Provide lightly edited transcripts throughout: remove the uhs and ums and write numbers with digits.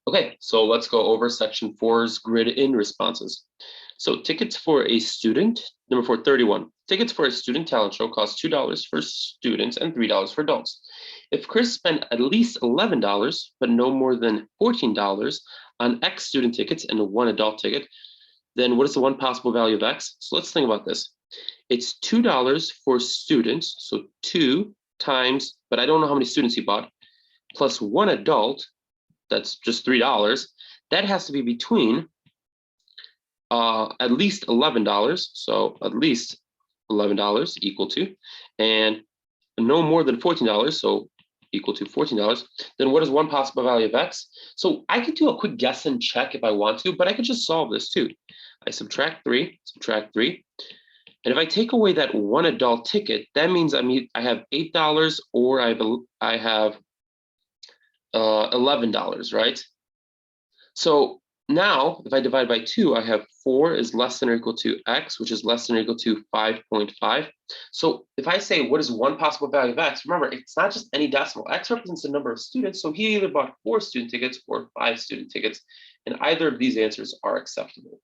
Okay, so let's go over section 4's grid in responses. So tickets for a student, number 431. Tickets for a student talent show cost $2 for students and $3 for adults. If Chris spent at least $11, but no more than $14 on X student tickets and one adult ticket, then what is the one possible value of X? So let's think about this. It's $2 for students, so 2 times, but I don't know how many students he bought, plus one adult, that's just $3. That has to be between at least $11, so at least $11 equal to, and no more than $14, so equal to $14. Then what is one possible value of X? So I could do a quick guess and check if I want to, but I could just solve this too. I subtract 3, and if I take away that one adult ticket, that means I have $8 or I have $11, right? So now if I divide by 2, I have 4 is less than or equal to X, which is less than or equal to 5.5. So if I say what is one possible value of X, remember, it's not just any decimal. X represents the number of students. So he either bought 4 student tickets or 5 student tickets, and either of these answers are acceptable.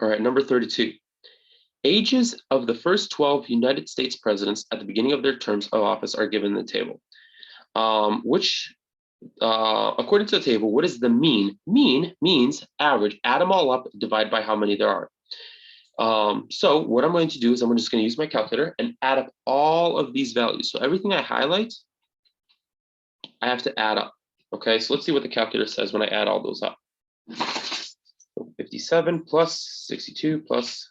All right, number 32. Ages of the first 12 United States presidents at the beginning of their terms of office are given in the table. According to the table, what is the mean? Mean means average. Add them all up, divide by how many there are. So what I'm going to do is I'm just going to use my calculator and add up all of these values. So everything I highlight, I have to add up. Okay, so let's see what the calculator says when I add all those up. 57 plus 62 plus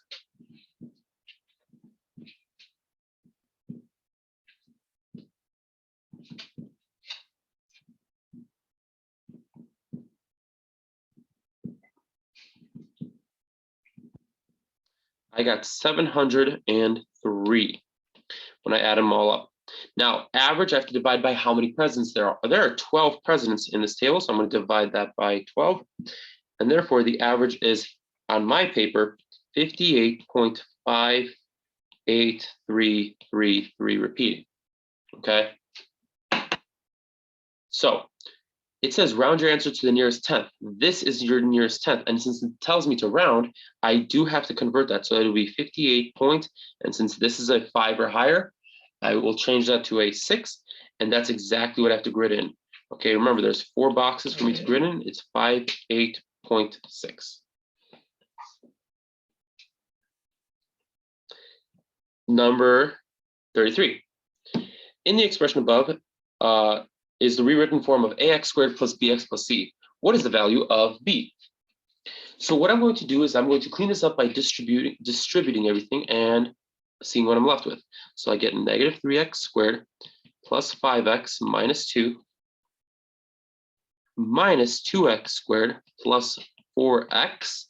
I got 703 when I add them all up. Now, average, I have to divide by how many presidents there are. There are 12 presidents in this table, so I'm going to divide that by 12. And therefore, the average is, on my paper, 58.58333 repeating. Okay? So it says round your answer to the nearest tenth. This is your nearest tenth. And since it tells me to round, I do have to convert that. So it'll be 58 point. And since this is a 5 or higher, I will change that to a 6. And that's exactly what I have to grid in. Okay, remember there's 4 boxes for me to grid in. It's 58.6. Number 33. In the expression above, is the rewritten form of ax squared plus bx plus c. What is the value of b? So what I'm going to do is I'm going to clean this up by distributing everything and seeing what I'm left with. So I get negative 3x squared plus 5x minus 2 minus 2x squared plus 4x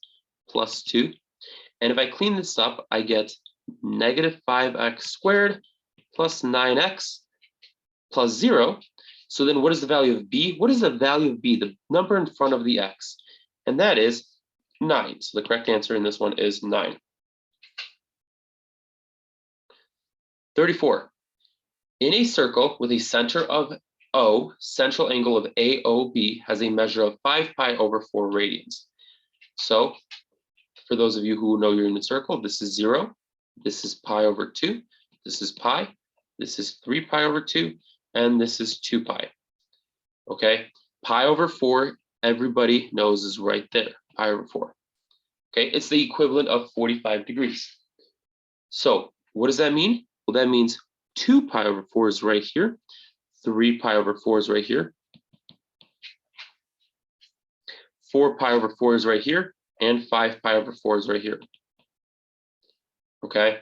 plus 2. And if I clean this up, I get negative 5x squared plus 9x plus 0. So then what is the value of b? What is the value of b? The number in front of the x. And that is 9. So the correct answer in this one is 9. 34. In a circle with a center of O, central angle of AOB has a measure of 5 pi over 4 radians. So for those of you who know your unit circle, this is 0. This is pi over 2. This is pi. This is 3 pi over 2. And this is 2 pi. Okay, pi over 4, everybody knows is right there, pi over 4. Okay, it's the equivalent of 45 degrees. So what does that mean? Well, that means 2 pi over 4 is right here, 3 pi over 4 is right here, 4 pi over 4 is right here, and 5 pi over 4 is right here. Okay,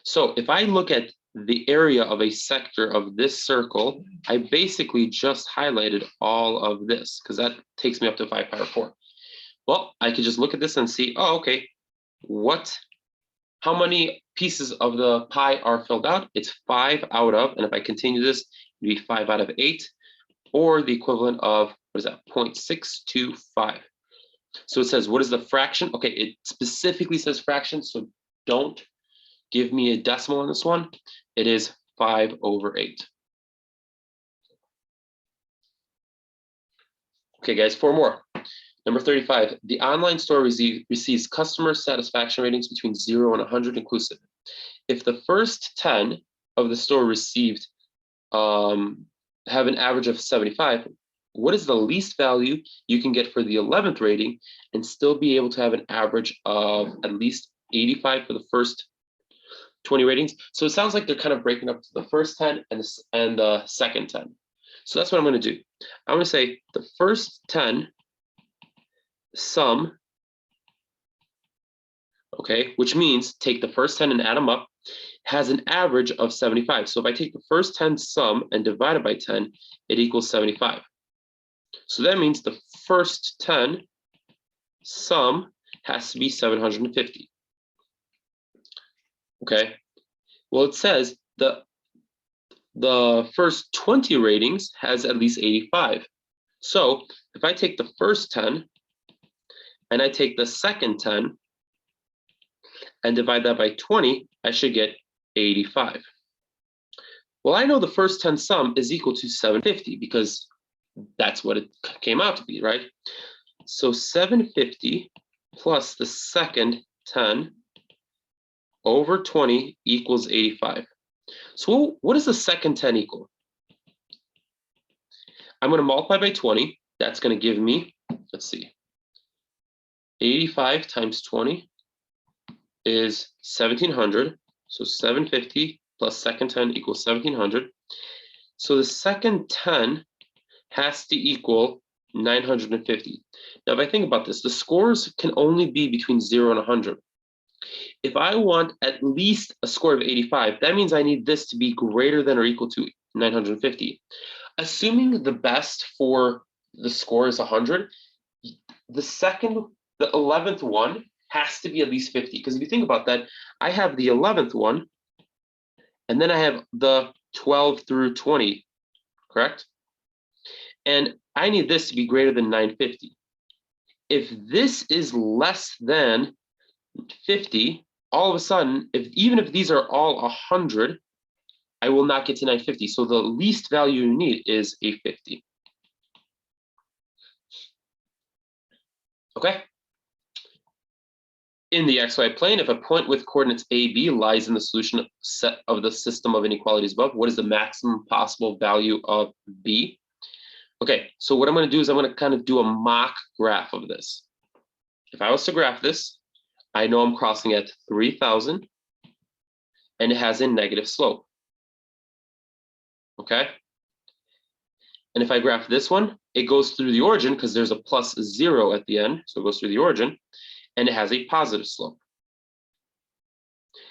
so if I look at the area of a sector of this circle, I basically just highlighted all of this because that takes me up to 5 pi over 4. Well, I could just look at this and see, oh, okay, how many pieces of the pie are filled out? It's 5 out of, and if I continue this, it'd be 5 out of 8, or the equivalent of, what is that, 0.625. So it says, what is the fraction? Okay, it specifically says fraction, so don't give me a decimal in this one. It is 5 over 8. Okay, guys, 4 more. Number 35, the online store receives customer satisfaction ratings between 0 and 100 inclusive. If the first 10 of the store received have an average of 75, what is the least value you can get for the 11th rating and still be able to have an average of at least 85 for the first 20 ratings? So it sounds like they're kind of breaking up to the first 10 and the second 10. So that's what I'm going to do. I'm going to say the first 10 sum, okay, which means take the first 10 and add them up, has an average of 75. So if I take the first 10 sum and divide it by 10, it equals 75. So that means the first 10 sum has to be 750. Okay, well, it says the first 20 ratings has at least 85. So if I take the first 10 and I take the second 10 and divide that by 20, I should get 85. Well, I know the first 10 sum is equal to 750 because that's what it came out to be, right? So 750 plus the second 10 over 20 equals 85. So what does the second 10 equal? I'm going to multiply by 20. That's going to give me, let's see, 85 times 20 is 1700. So 750 plus second 10 equals 1700. So the second 10 has to equal 950. Now, if I think about this, the scores can only be between 0 and 100. If I want at least a score of 85, that means I need this to be greater than or equal to 950. Assuming the best for the score is 100, the 11th one has to be at least 50. Because if you think about that, I have the 11th one, and then I have the 12 through 20, correct? And I need this to be greater than 950. If this is less than 50, all of a sudden, even if these are all 100, I will not get to 950. So the least value you need is a 50. Okay. In the xy plane, if a point with coordinates a, b lies in the solution set of the system of inequalities above, what is the maximum possible value of b? Okay, so what I'm going to do is I'm going to kind of do a mock graph of this. If I was to graph this, I know I'm crossing at 3,000, and it has a negative slope. Okay? And if I graph this one, it goes through the origin because there's a plus 0 at the end, so it goes through the origin, and it has a positive slope.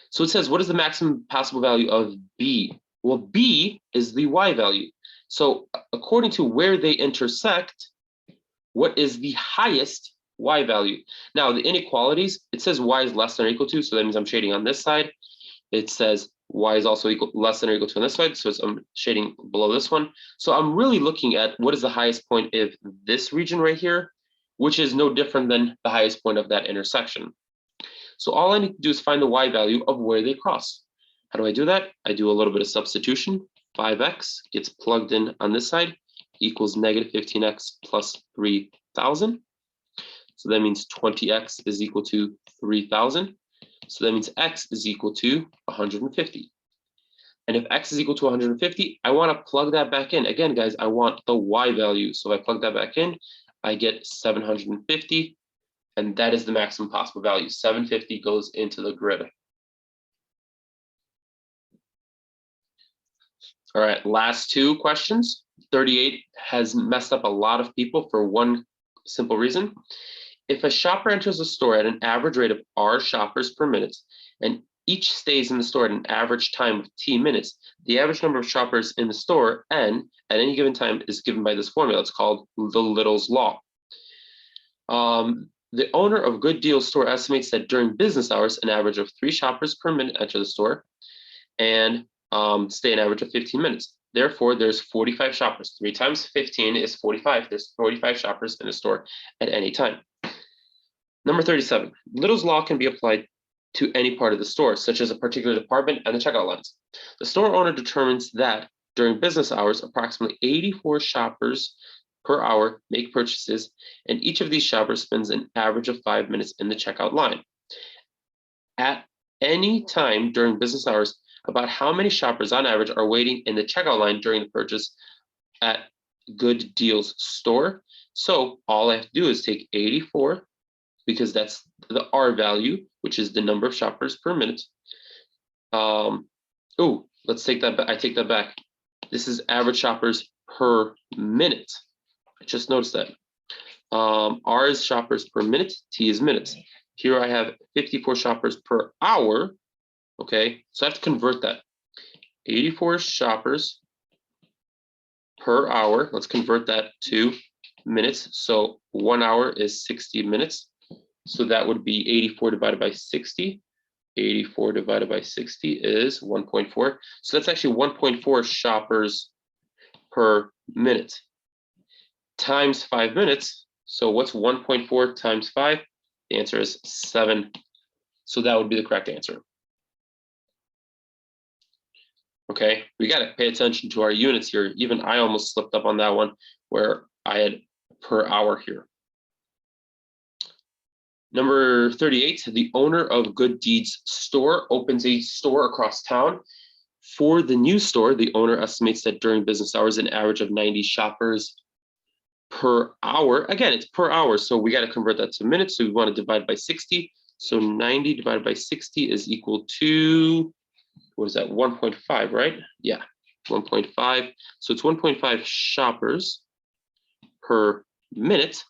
So it says, what is the maximum possible value of b? Well, b is the y value. So according to where they intersect, what is the highest y value? Now, the inequalities, it says y is less than or equal to, so that means I'm shading on this side. It says y is also less than or equal to on this side, so I'm shading below this one. So I'm really looking at what is the highest point of this region right here, which is no different than the highest point of that intersection. So all I need to do is find the y value of where they cross. How do I do that? I do a little bit of substitution. 5x gets plugged in on this side, equals negative 15x plus 3,000. So that means 20x is equal to 3,000. So that means x is equal to 150. And if x is equal to 150, I want to plug that back in. Again, guys, I want the y value. So if I plug that back in, I get 750. And that is the maximum possible value. 750 goes into the grid. All right, last two questions. 38 has messed up a lot of people for one simple reason. If a shopper enters a store at an average rate of R shoppers per minute, and each stays in the store at an average time of T minutes, the average number of shoppers in the store, N, at any given time is given by this formula. It's called the Little's Law. The owner of Good Deal store estimates that during business hours, an average of 3 shoppers per minute enter the store and stay an average of 15 minutes. Therefore, there's 45 shoppers. 3 times 15 is 45. There's 45 shoppers in a store at any time. Number 37, Little's Law can be applied to any part of the store, such as a particular department and the checkout lines. The store owner determines that during business hours, approximately 84 shoppers per hour make purchases, and each of these shoppers spends an average of 5 minutes in the checkout line. At any time during business hours, about how many shoppers on average are waiting in the checkout line during the purchase at Good Deals store? So all I have to do is take 84, because that's the R value, which is the number of shoppers per minute. Let's take that back. I take that back. This is average shoppers per minute. I just noticed that. R is shoppers per minute, T is minutes. Here I have 54 shoppers per hour. Okay, so I have to convert that. 84 shoppers per hour. Let's convert that to minutes. So 1 hour is 60 minutes. So that would be 84 divided by 60. 84 divided by 60 is 1.4. So that's actually 1.4 shoppers per minute. Times 5 minutes. So what's 1.4 times 5? The answer is 7. So that would be the correct answer. Okay, we got to pay attention to our units here. Even I almost slipped up on that one where I had per hour here. Number 38, the owner of Good Deeds store opens a store across town. For the new store, the owner estimates that during business hours, an average of 90 shoppers per hour. Again, it's per hour, so we got to convert that to minutes. So we want to divide by 60. So 90 divided by 60 is equal to, what is that, 1.5, right? Yeah, 1.5. So it's 1.5 shoppers per minute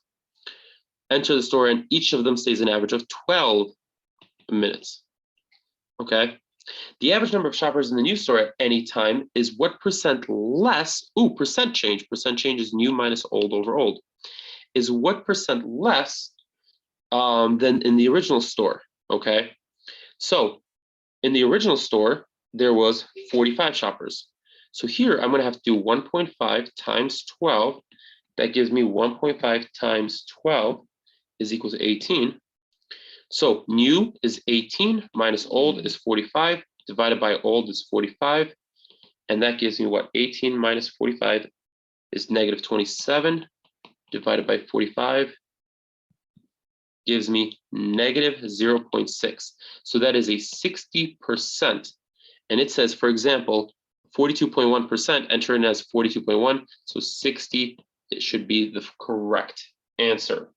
enter the store, and each of them stays an average of 12 minutes. Okay. The average number of shoppers in the new store at any time is what percent less, percent change is new minus old over old, is what percent less than in the original store, okay? So in the original store, there was 45 shoppers. So here I'm gonna have to do 1.5 times 12. That gives me 1.5 times 12 is equal to 18. So new is 18 minus old is 45, divided by old is 45. And that gives me what? 18 minus 45 is negative 27, divided by 45 gives me negative 0.6. So that is a 60%. And it says, for example, 42.1%, enter in as 42.1. So 60, it should be the correct answer.